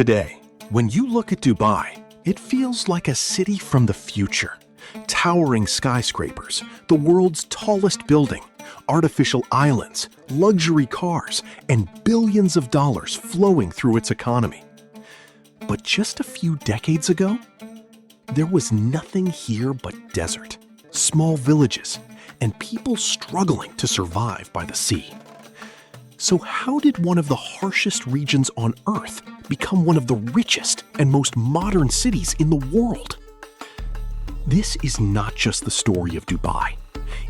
Today, when you look at Dubai, it feels like a city from the future. Towering skyscrapers, the world's tallest building, artificial islands, luxury cars, and billions of dollars flowing through its economy. But just a few decades ago, there was nothing here but desert, small villages, and people struggling to survive by the sea. So how did one of the harshest regions on Earth become one of the richest and most modern cities in the world? This is not just the story of Dubai.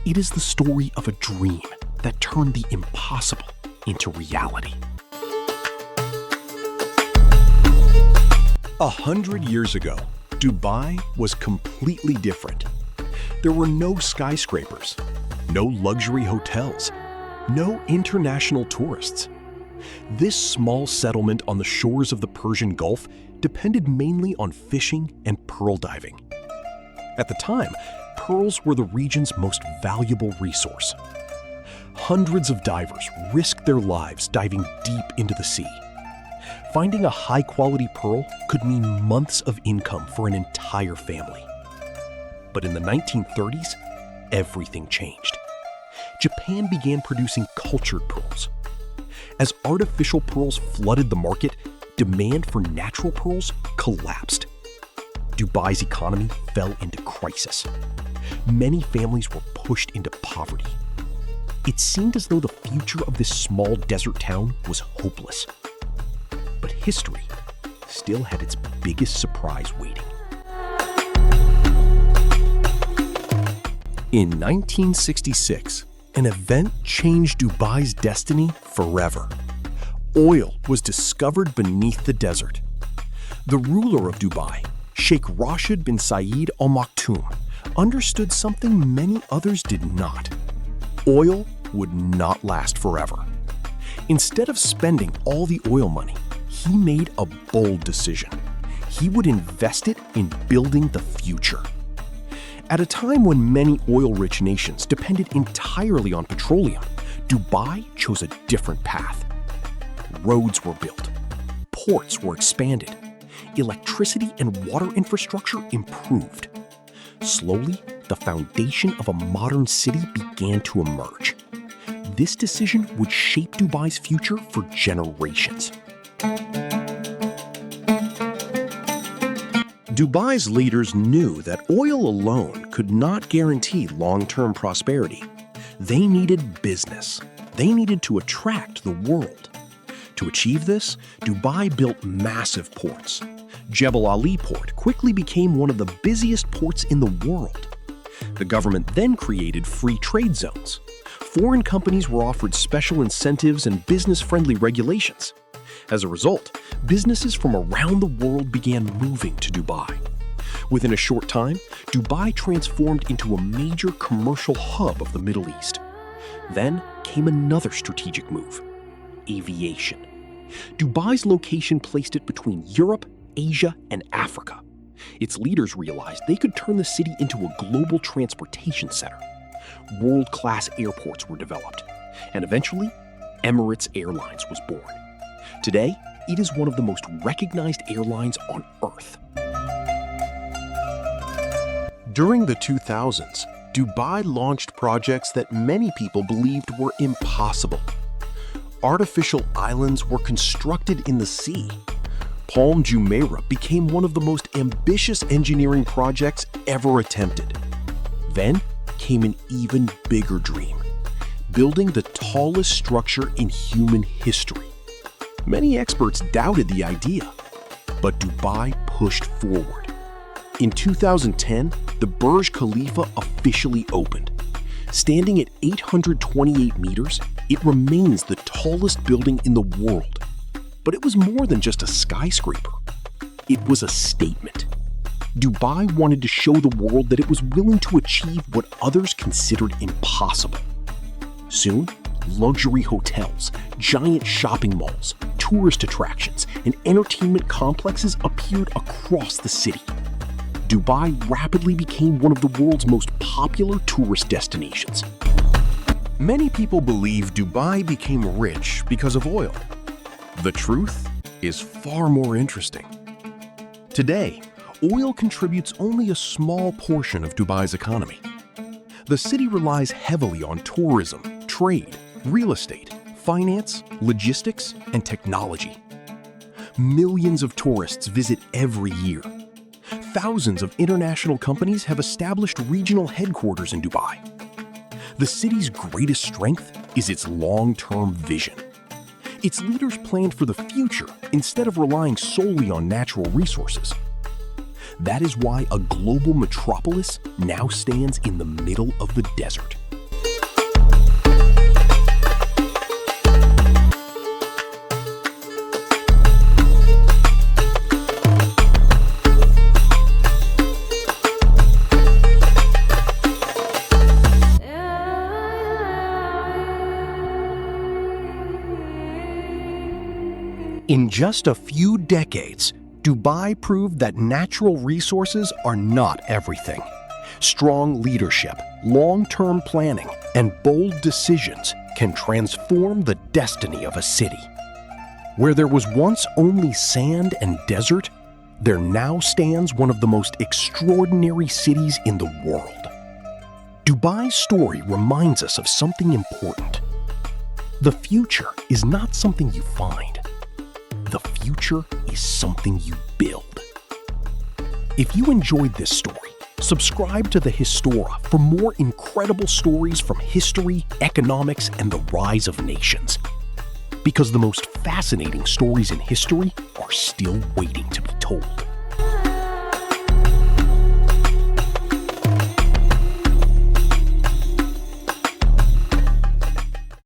It is the story of a dream that turned the impossible into reality. 100 years ago, Dubai was completely different. There were no skyscrapers, no luxury hotels, no international tourists. This small settlement on the shores of the Persian Gulf depended mainly on fishing and pearl diving. At the time, pearls were the region's most valuable resource. Hundreds of divers risked their lives diving deep into the sea. Finding a high-quality pearl could mean months of income for an entire family. But in the 1930s, everything changed. Japan began producing cultured pearls. As artificial pearls flooded the market, demand for natural pearls collapsed. Dubai's economy fell into crisis. Many families were pushed into poverty. It seemed as though the future of this small desert town was hopeless. But history still had its biggest surprise waiting. In 1966, an event changed Dubai's destiny forever. Oil was discovered beneath the desert. The ruler of Dubai, Sheikh Rashid bin Saeed Al Maktoum, understood something many others did not. Oil would not last forever. Instead of spending all the oil money, he made a bold decision. He would invest it in building the future. At a time when many oil-rich nations depended entirely on petroleum, Dubai chose a different path. Roads were built, ports were expanded, electricity and water infrastructure improved. Slowly, the foundation of a modern city began to emerge. This decision would shape Dubai's future for generations. Dubai's leaders knew that oil alone could not guarantee long-term prosperity. They needed business. They needed to attract the world. To achieve this, Dubai built massive ports. Jebel Ali Port quickly became one of the busiest ports in the world. The government then created free trade zones. Foreign companies were offered special incentives and business-friendly regulations. As a result, businesses from around the world began moving to Dubai. Within a short time, Dubai transformed into a major commercial hub of the Middle East. Then came another strategic move: aviation. Dubai's location placed it between Europe, Asia, and Africa. Its leaders realized they could turn the city into a global transportation center. World-class airports were developed, and eventually, Emirates Airlines was born. Today, it is one of the most recognized airlines on Earth. During the 2000s, Dubai launched projects that many people believed were impossible. Artificial islands were constructed in the sea. Palm Jumeirah became one of the most ambitious engineering projects ever attempted. Then came an even bigger dream: building the tallest structure in human history. Many experts doubted the idea, but Dubai pushed forward. In 2010, the Burj Khalifa officially opened. Standing at 828 meters, it remains the tallest building in the world. But it was more than just a skyscraper. It was a statement. Dubai wanted to show the world that it was willing to achieve what others considered impossible. Soon, luxury hotels, giant shopping malls, tourist attractions, and entertainment complexes appeared across the city. Dubai rapidly became one of the world's most popular tourist destinations. Many people believe Dubai became rich because of oil. The truth? is far more interesting. Today, oil contributes only a small portion of Dubai's economy. The city relies heavily on tourism, trade, real estate, finance, logistics, and technology. Millions of tourists visit every year. Thousands of international companies have established regional headquarters in Dubai. The city's greatest strength is its long-term vision. Its leaders planned for the future instead of relying solely on natural resources. That is why a global metropolis now stands in the middle of the desert. In just a few decades, Dubai proved that natural resources are not everything. Strong leadership, long-term planning, and bold decisions can transform the destiny of a city. Where there was once only sand and desert, there now stands one of the most extraordinary cities in the world. Dubai's story reminds us of something important. The future is not something you find. The future is something you build. If you enjoyed this story, subscribe to the Histora for more incredible stories from history, economics, and the rise of nations. Because the most fascinating stories in history are still waiting to be told.